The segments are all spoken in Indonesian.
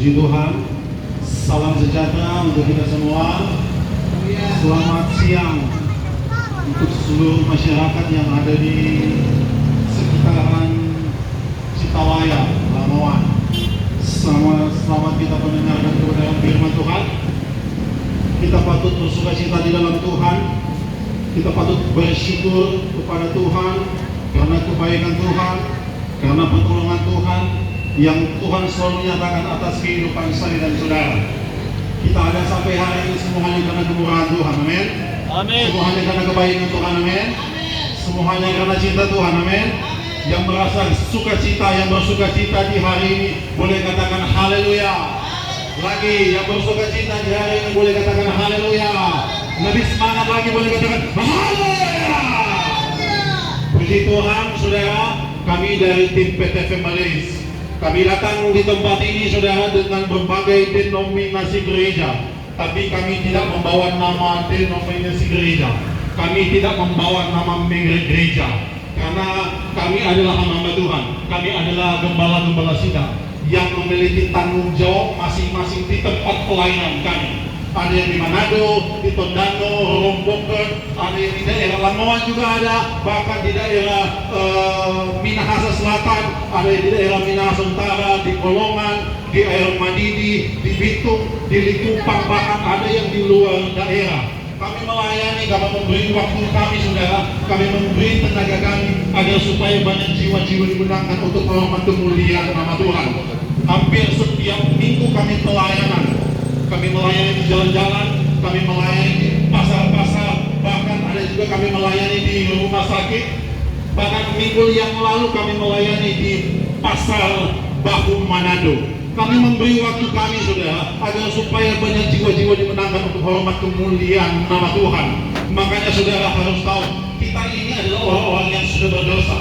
Puji Tuhan. Salam sejahtera untuk kita semua. Selamat siang untuk seluruh masyarakat yang ada di sekitaran Citawaya, Lamongan. Selamat kita mendengarkan kebenaran firman Tuhan. Kita patut bersukacita di dalam Tuhan. Kita patut bersyukur kepada Tuhan karena kebaikan Tuhan, karena pertolongan Tuhan yang Tuhan selalu nyatakan atas kehidupan saya dan saudara. Kita ada sampai hari ini semuanya karena kemurahan Tuhan, amin. Amin. Semuanya karena kebaikan Tuhan, amin. Semuanya karena cinta Tuhan, amin. Yang merasa sukacita, yang bersukacita di hari ini boleh katakan haleluya. Lagi yang bersukacita di hari ini boleh katakan haleluya. Lebih semangat lagi boleh katakan haleluya. Puji Tuhan, saudara. Kami dari tim PTV Malaysia, kami datang di tempat ini saudara dengan berbagai denominasi gereja, tapi kami tidak membawa nama denominasi gereja. Kami tidak membawa nama gereja, karena kami adalah hamba Tuhan. Kami adalah gembala-gembala sidang yang memiliki tanggung jawab masing-masing di tempat pelayanan kami. Ada yang di Manado, di Tondano, Rombokan, ada yang di daerah Lamongan juga ada, bahkan di daerah Minahasa Selatan, ada yang di daerah Minahasa Utara, di Golongan, di Air Madidi, di Bitung, di Likupang, bahkan ada yang di luar daerah. Kami melayani, kami memberi waktu kami saudara, kami memberi tenaga kami agar supaya banyak jiwa-jiwa dimenangkan untuk menghormat kemuliaan nama Tuhan. Hampir setiap minggu kami pelayanan. Kami melayani di jalan-jalan, kami melayani di pasar-pasar, bahkan ada juga kami melayani di rumah sakit. Bahkan minggu yang lalu kami melayani di pasar Bahu Manado. Kami memberi waktu kami saudara agar supaya banyak jiwa-jiwa dimenangkan untuk hormat kemuliaan nama Tuhan. Makanya saudara harus tahu, kita ini adalah orang-orang yang sudah berdosa.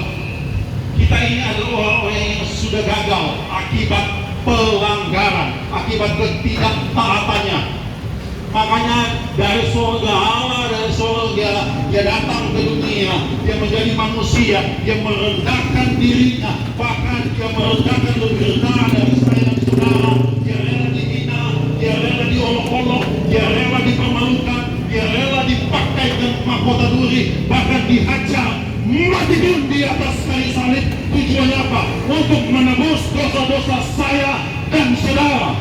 Kita ini adalah orang-orang yang sudah gagal akibat pelanggaran, akibat ketidaktaatannya. Makanya dari surga Allah, dari surga dia datang ke dunia, dia menjadi manusia, dia merendahkan dirinya, bahkan dia merendahkan lebih rendah dari saya dan saudara. Dia rela dihina, dia rela diolok-olok, dia rela dipermalukan, dia rela dipakaikan mahkota duri, bahkan dihajar, mati di atas kayu salib. Tujuannya apa? Untuk menebus dosa-dosa saya dan saudara.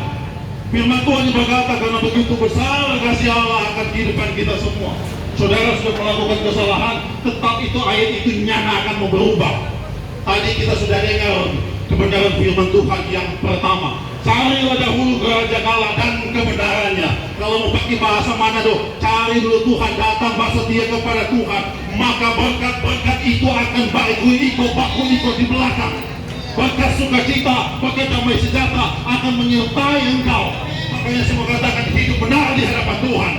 Firman Tuhan berkata, karena begitu besar kasih Allah akan kehidupan kita semua. Saudara sudah melakukan kesalahan, tetap itu ayat itu nyana akan mau berubah. Tadi kita sudah dengar kebenaran firman Tuhan yang pertama. Carilah dahulu kerajaan Allah dan kebenarannya. Kalau mau pakai bahasa mana tuh? Cari dulu Tuhan, datang bersetia kepada Tuhan, maka berkat-berkat itu akan baku iko di belakang. Berkat sukacita, berkat damai sejahtera akan menyertai engkau. Makanya semua katakan hidup benar di hadapan Tuhan.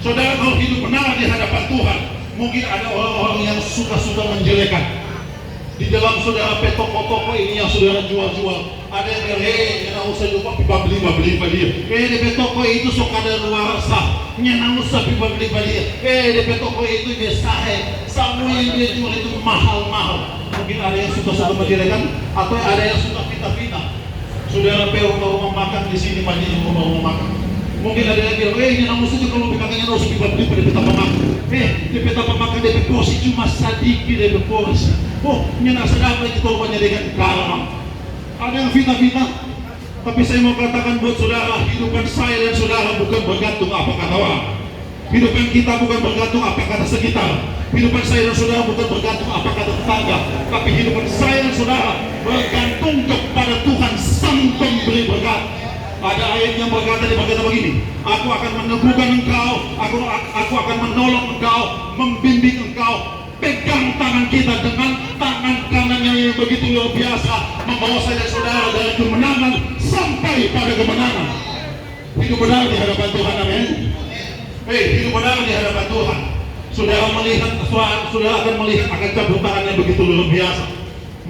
Saudara, kalau hidup benar di hadapan Tuhan, mungkin ada orang-orang yang suka-suka menjelekan. Di dalam saudara toko-toko ini yang saudara jual-jual, ada yang bilang, nggak usah lupa pipa beli dia. Di toko itu sok ada luar sah, nggak usah pipa beli dia. Di toko itu biasa, semua yang dia jual itu mahal-mahal. Mungkin ada yang suka menjelekan, atau ada yang suka pita-pita. Saudara rumah makan di sini banyak rumah makan. Mungkin ada yang bilang, ini namun saja kalau dikatakan harus pipa beli pada pita pemakan. Di pita pemakan DP porsi cuma sedikit DP porsi. Oh, nggak sedap lagi korbannya dengan garam. Ada yang fitnah-fitnah. Tapi saya mau katakan buat saudara, hidupan saya dan saudara bukan bergantung apa kata orang. Hidupan kita bukan bergantung apa kata sekitar. Hidupan saya dan saudara bukan bergantung apa kata tetangga. Tapi hidupan saya dan saudara bergantung kepada Tuhan Sang Pemberi berkat. Ada ayat yang berkata begini, aku akan meneguhkan engkau, aku akan menolong engkau, membimbing engkau. Pegang tangan kita dengan tangan kanannya yang begitu luar biasa, membawa saya dan saudara dari kemenangan sampai pada kemenangan. Hidup benar di hadapan Tuhan, amin. Hidup benar di hadapan Tuhan. Saudara akan melihat akan campur tangan yang begitu luar biasa.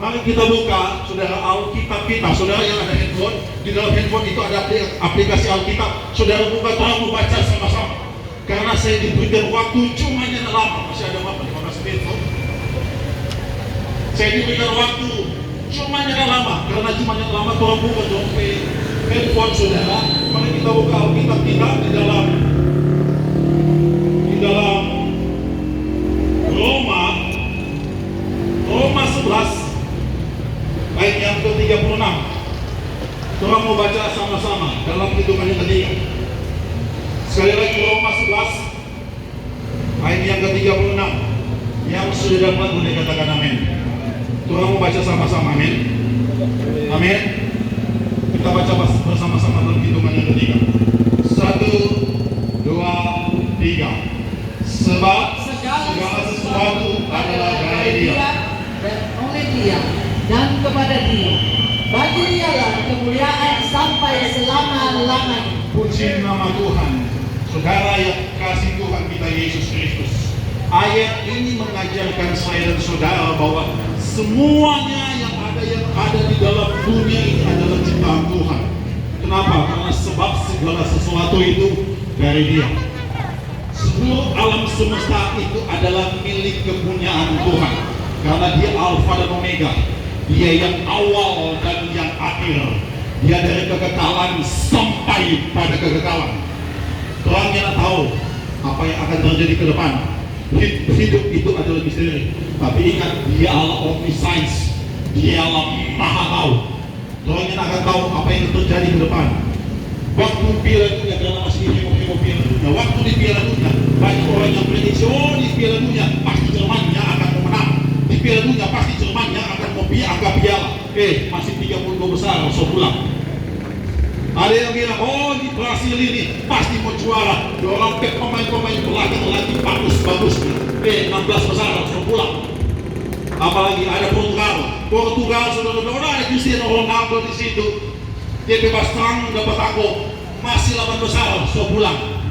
Mari kita buka saudara Alkitab kita. Saudara yang ada handphone, di dalam handphone itu ada aplikasi Alkitab. Saudara buka, tolong membaca sama-sama. Karena saya diberikan waktu cuma yang lama. Masih ada apa? 15 menit. Saya diberikan waktu cuma yang lama. Karena cuma yang lama tolong buka, tolong handphone saudara, mari kita buka Alkitab kita di dalam Roma 11 ayat yang ke-36. Kita mau baca sama-sama dalam hitungan yang ketiga. Sekali lagi Roma 11 ayat yang ke-36. Yang sudah dapat boleh katakan amin. Kita mau baca sama-sama, amin. Amin. Kita baca bersama-sama dalam hitungan yang ketiga. 1, 2, 3. Sebab segala sesuatu adalah dari Dia dan oleh Dia dan kepada Dia. Bagi Dialah kemuliaan sampai selama-lamanya. Puji nama Tuhan. Saudara yang kasih Tuhan kita Yesus Kristus, ayat ini mengajarkan saya dan saudara bahwa semuanya yang ada di dalam dunia ini adalah ciptaan Tuhan. Kenapa? Karena sebab segala sesuatu itu dari Dia. Seluruh alam semesta itu adalah milik kepunyaan Tuhan. Karena Dia Alfa dan Omega. Dia yang awal dan yang akhir. Dia dari kekekalan sampai pada kekekalan. Tuhan yang tahu apa yang akan terjadi ke depan. Hidup itu adalah misteri. Tapi ingat, Dia Allah omniscience. Dia Allah maha tahu. Tuhan yang akan tahu apa yang terjadi ke depan. Waktu Piala Dunia, karena masih heboh-heboh Piala Dunia. Waktu di Piala Dunia, banyak orang yang prediksi, oh di Piala Dunia pasti Jerman yang akan memenang. Di Piala Dunia pasti Jerman yang akan angkat piala. Masih 32 besar, so pulang. Ada yang bilang, oh di Brasil ini pasti mau juara. Orang pemain-pemain belakang lagi bagus-bagus. 16 besar, so pulang. Apalagi ada Portugal saudara-saudara, ada Cristiano Ronaldo di situ. Dia bebas terang dapat aku masih 8 besar, so pulang.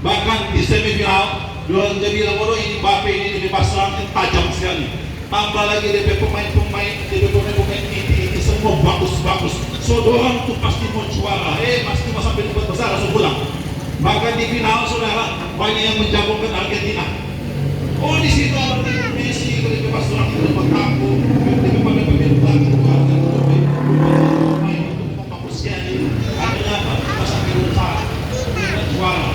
Bahkan di semifinal, dia bilang, oh ini Mbappe ini bebas terang tajam sekali. Tambah lagi DP pemain-pemain ini semua bagus-bagus. So dorang tuh pasti mau juara. Pasti mau sampai 4 besar langsung pulang. Bahkan di final saudara banyak yang menjagokan Argentina. Oh di situ ada Messi, kalau bebas orang itu dapat tamu, di pemain-pemain belakang pemain untuk bagus sekali. Akhirnya apa? Pas sampai besar, juara.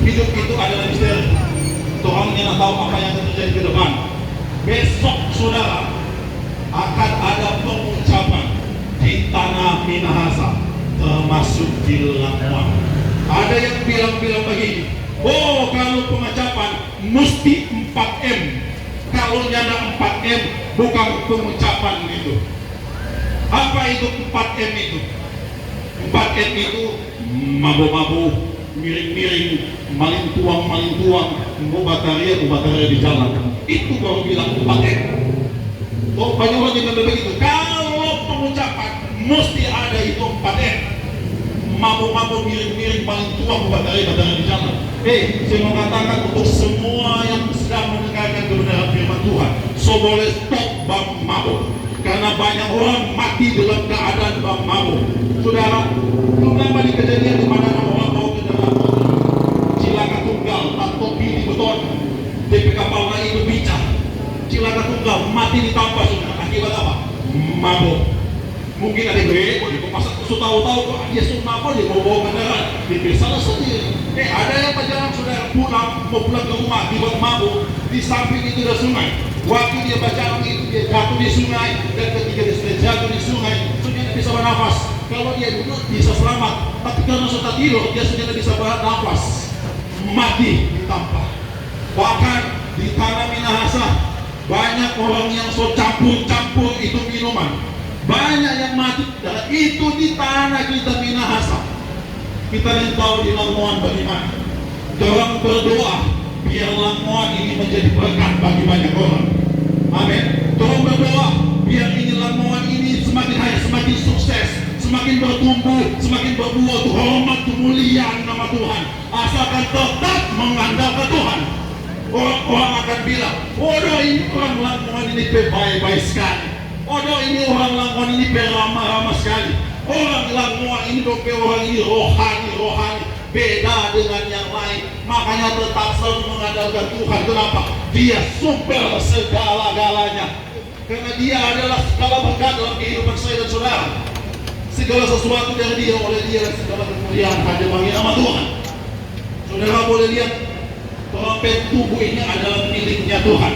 Hidup itu adalah misteri. Tuhan yang tahu apa yang akan terjadi ke depan. Besok saudara akan ada pengucapan di tanah Minahasa, termasuk di Lampung. Ada yang bilang begini, oh kalau pengucapan mesti 4M. Kalau nyana 4M bukan pengucapan itu. Apa itu 4M itu? 4M itu mabuk-mabuk, miring-miring, maling tuang, bataria di jalan. Itu baru bilang 4M. Oh, banyak orang yang bilang begitu. Kalau pengucapan mesti ada itu 4M. Mabuk-mabuk, miring-miring, maling tuang, bataria di jalan. Saya mau katakan untuk semua yang sedang mendengarkan kebenaran firman Tuhan, so boleh stop bab mabuk. Karena banyak orang mati dalam keadaan bab mabuk. Saudara, kenapa di kejadian di mana orang mau ke dalam cilaka tunggal atau pilih beton, DP kapal lagi berbicara, cilaka tunggal mati ditampar saudara. Akibat apa? Mabuk. Mungkin ada yang masa tahu-tahu kok dia sunnah apa dia mau bawa kendaraan, dia salah sendiri. Ada yang pacaran saudara mau pulang ke rumah dibuat mabuk, di samping itu ada sungai. Waktu dia pacaran itu dia jatuh di sungai, dan ketika dia sudah jatuh di sungai, sudah tidak bisa bernafas. Kalau dia duduk bisa selamat, tapi karena sudah tidur dia sudah tidak bisa bernafas, mati ditampar. Bahkan di tanah Minahasa banyak orang yang so campur itu minuman. Banyak yang mati, dan itu di tanah kita Minahasa. Kita ingin tahu di Lamongan bagaimana. Orang berdoa biar Lamongan ini menjadi berkat bagi banyak orang. Amin. Orang berdoa biar ini Lamongan ini semakin hari semakin sukses, semakin bertumbuh, semakin berbuah untuk hormat kemuliaan nama Tuhan. Asalkan tetap mengandalkan Tuhan. Orang-orang akan bilang, oh ini orang Lamongan ini baik-baik sekali. Ini orang Lamongan ini ramah-ramah sekali. Orang Lamongan ini orang ini rohani, beda dengan yang lain. Makanya tetap selalu mengandalkan Tuhan. Kenapa? Dia sumber segala-galanya. Karena dia adalah segala berkat dalam kehidupan saya dan saudara. segala sesuatu dari dia, oleh dia, segala kemuliaan hanya bagi nama Tuhan. Saudara boleh lihat, trompet tubuh ini adalah miliknya Tuhan.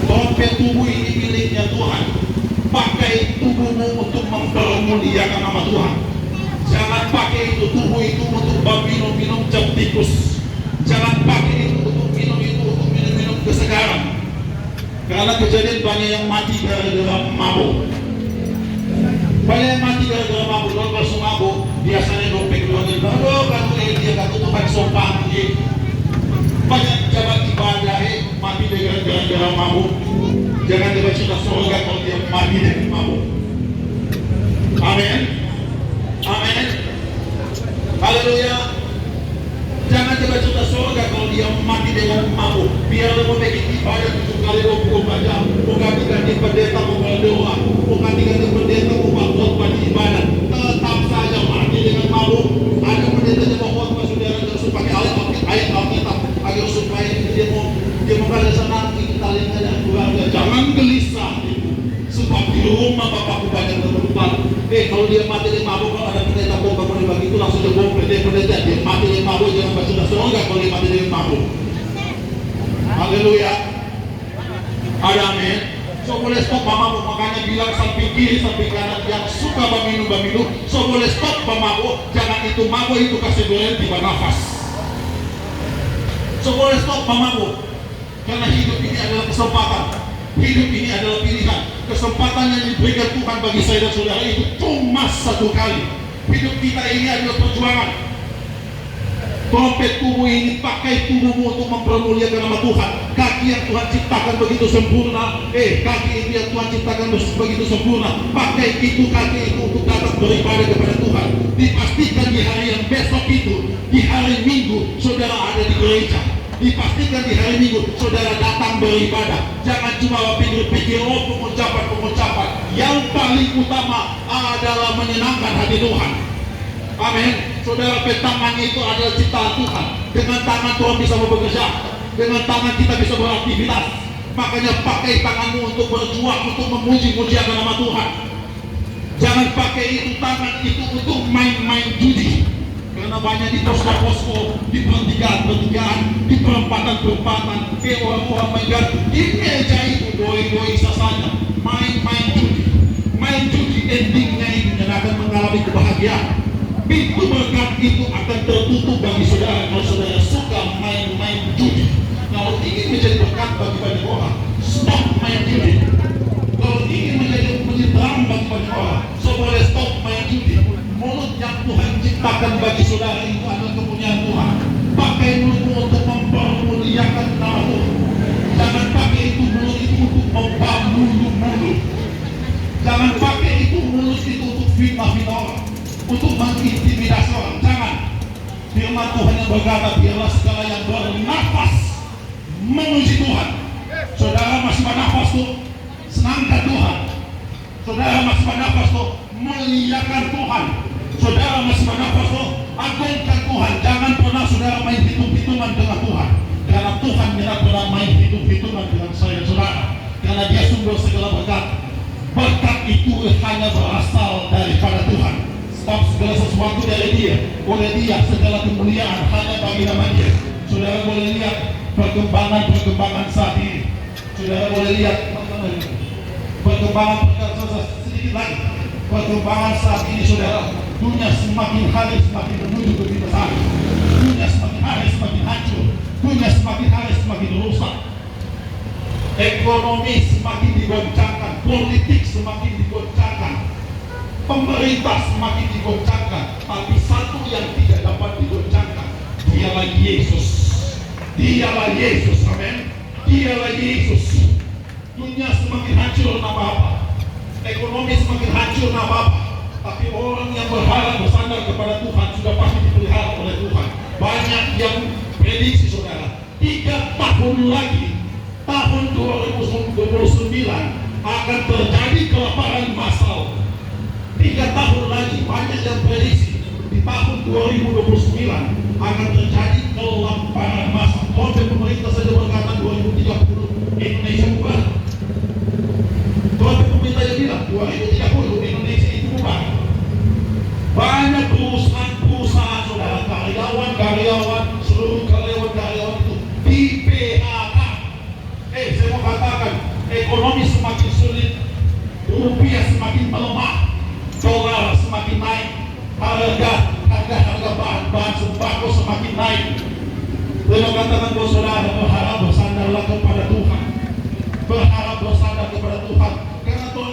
Trompet tubuh ini miliknya Tuhan. Pakai tubuhmu untuk mempermuliakan nama Tuhan. Jangan pakai itu tubuh itu untuk minum cap tikus. Jangan pakai itu untuk minum kesegaran. Karena kejadian banyak yang mati gara-gara mabuk. Banyak yang mati gara-gara mabuk. Kalau mabuk biasanya dompet keluarga. Aduh, kan dia kata Tuhan sopan. Banyak jabat ibadah mati gara-gara mabuk. Jangan dia sudah surga kalau dia mati dengan mabuk. Amin. Amin. Haleluya. Jangan coba sudah surga kalau dia mati dengan mabuk. Biar lo mau bikin ibadah 7 kali 24 jam. Bukan diganti pendeta bukan doa. Bukan diganti pendeta bukan khotbah di ibadah. Tetap saja mati dengan mabuk. Ada pendeta yang mau khotbah saudara supaya ayat Alkitab agar supaya dia mau kada senang kita lihat ada keluarga. Jangan gelisah. Sebab di rumah bapakku banyak tempat. Kalau dia mati dengan mabuk, kalau ada pendeta bomba mau dibagi itu langsung dia bom pendeta. Dia mati dengan mabuk, jangan sudah surga kalau dia mati dengan mabuk. Haleluya. Ada amin. So boleh stop mabuk, makanya bilang sampai kiri sampai kanan yang suka minum. So boleh stop mabuk, jangan itu mabuk itu kasih berhenti bernafas. So boleh stop mabuk, karena hidup ini adalah kesempatan. Hidup ini adalah pilihan. Kesempatan yang diberikan Tuhan bagi saya dan saudara itu cuma satu kali. Hidup kita ini adalah perjuangan. Trompet tubuh ini pakai tubuhmu untuk mempermuliakan nama Tuhan. Kaki yang Tuhan ciptakan begitu sempurna. Kaki itu yang Tuhan ciptakan begitu sempurna. Pakai itu kaki itu untuk datang beribadah kepada Tuhan. Dipastikan di hari yang besok itu, di hari Minggu, saudara ada di gereja. Dipastikan di hari Minggu saudara datang beribadah. Jangan cuma pikir pengucapan. Yang paling utama adalah menyenangkan hati Tuhan. Amin. Saudara, tangannya itu adalah ciptaan Tuhan. Dengan tangan Tuhan bisa bekerja. Dengan tangan kita bisa beraktivitas. Makanya pakai tanganmu untuk berjuang, untuk memuji-mujiakan nama Tuhan. Jangan pakai itu tangan itu untuk main-main judi. Karena banyak di posko-posko, di pertigaan, di perempatan, orang-orang main gardu. Di meja itu doi-doi sasaja, main-main judi. Main judi endingnya itu yang akan mengalami kebahagiaan. Pintu berkat itu akan tertutup bagi saudara kalau saudara suka main-main judi. Kalau ingin menjadi berkat bagi banyak orang, stop main judi. Kalau ingin menjadi terang bagi banyak orang, so boleh stop main judi. Mulut yang Tuhan ciptakan bagi saudara itu adalah kepunyaan Tuhan. Pakai mulutmu untuk mempermuliakan nama Tuhan. Jangan pakai itu mulut itu untuk mulut. Jangan pakai itu mulut itu untuk fitnah orang, untuk mengintimidasi orang. Jangan. Firman Tuhan yang berkata, biarlah segala yang bernafas memuji Tuhan. Saudara masih bernafas tuh, senangkan Tuhan. Saudara masih bernafas tuh, muliakan Tuhan. Saudara masih bernafas tuh, agungkan Tuhan. Jangan pernah saudara main hitung-hitungan dengan Tuhan. Karena Tuhan tidak pernah main hitung-hitungan dengan saya dan saudara. Karena dia sumber segala berkat. Berkat itu hanya berasal daripada Tuhan. Sebab segala sesuatu dari dia. Oleh dia segala kemuliaan hanya bagi nama dia. Saudara boleh lihat perkembangan saat ini. Saudara boleh lihat perkembangan sedikit lagi. Perkembangan saat ini saudara. Dunia semakin hari semakin menuju ke binasaan. Dunia semakin hari semakin hancur. Dunia semakin hari semakin rusak. Ekonomi semakin digoncangkan. Politik semakin digoncangkan. Pemerintah semakin digoncangkan. Tapi satu yang tidak dapat digoncangkan, dialah Yesus. Dialah Yesus, amin. Dialah Yesus. Dunia semakin hancur, nama apa? Ekonomi semakin hancur, nama apa? Tapi orang yang berharap bersandar kepada Tuhan sudah pasti dipelihara oleh Tuhan. Banyak yang prediksi saudara, 3 tahun lagi, tahun 2029 akan terjadi kelaparan massal. 3 tahun lagi banyak yang prediksi di tahun 2029 akan terjadi kelaparan massal. Sampai pemerintah saja berkata 2030 Indonesia bubar. Sampai pemerintah yang bilang 2030 Indonesia itu bubar.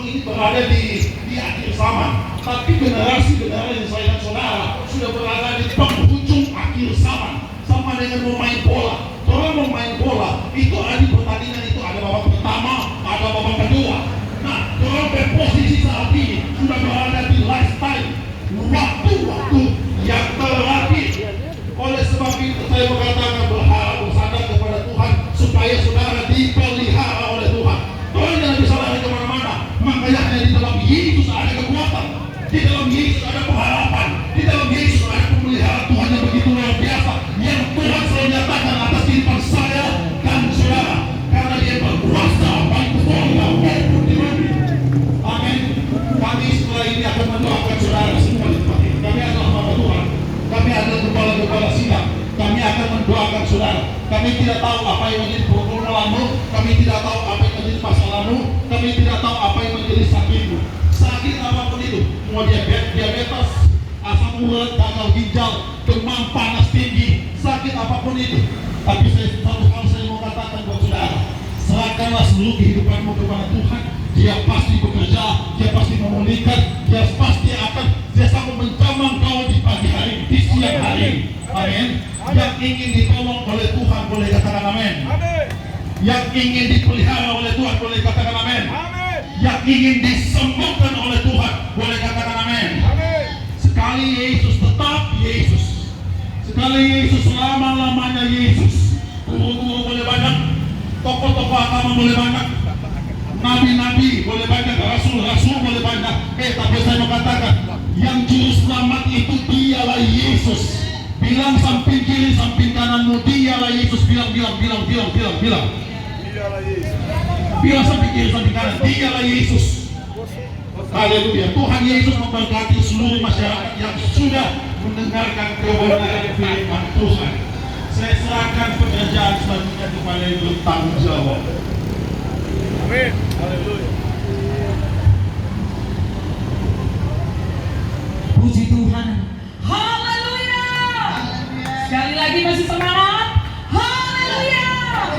ini berada di akhir zaman, tapi generasi selain saudara sudah berada di penghujung akhir zaman. Sama dengan mau main bola. Kalau mau main bola, itu ada di pertandingan itu ada babak pertama, ada babak kedua. Nah, kalau posisi saat ini sudah berada di lifetime, waktu yang terakhir. Oleh sebab itu saya mengatakan berharap bersandar kepada Tuhan supaya saudara dipelihara oleh Tuhan. Tuhan jangan bisa lari kemana-mana. Makanya hanya di dalam Yesus ada kekuatan, di dalam Yesus ada pengharapan, di dalam Yesus ada pemeliharaan Tuhan yang begitu luar biasa, yang Tuhan selalu nyatakan atas kehidupan saya dan saudara, karena Dia berkuasa baik di surga maupun di bumi. Amin. Kami setelah ini akan mendoakan saudara semua di tempat ini. Kami adalah hamba Tuhan. Kami adalah kepala sidang. Kami akan mendoakan saudara. Kami tidak tahu apa yang menjadi pergumulanmu. Kami tidak tahu apa yang menjadi masalahmu. Kami tidak tahu apa yang menjadi sakitmu. Sakit apapun itu, mau diabetes, asam urat, gagal ginjal, demam panas tinggi, sakit apapun itu. Tapi satu hal saya mau katakan buat saudara, serahkanlah seluruh kehidupanmu kepada Tuhan. Dia pasti bekerja, Dia pasti memulihkan, Dia pasti akan sanggup menjamah kau di pagi hari, di siang hari. Amin. Yang ingin ditolong oleh Tuhan boleh katakan amin. Yang ingin dipelihara oleh Tuhan boleh katakan amin. Yang ingin disembuhkan oleh Tuhan boleh katakan amin. Sekali Yesus tetap Yesus, sekali Yesus selama-lamanya Yesus. Guru-guru boleh banyak, tokoh-tokoh agama boleh banyak, nabi-nabi boleh banyak, rasul-rasul boleh banyak. Tapi saya mau katakan, yang juru selamat itu Dialah Yesus. Bilang samping kiri, samping kananmu, Dialah Yesus. Bilang. Bilang samping kiri, samping kanan, Dialah Yesus. Haleluya. Tuhan Yesus memberkati seluruh masyarakat yang sudah mendengarkan kebenaran firman Tuhan. Saya serahkan pekerjaan selanjutnya kepada yang bertanggung jawab. Amin. Haleluya. Puji Tuhan. Haleluya. Sekali lagi masih semangat.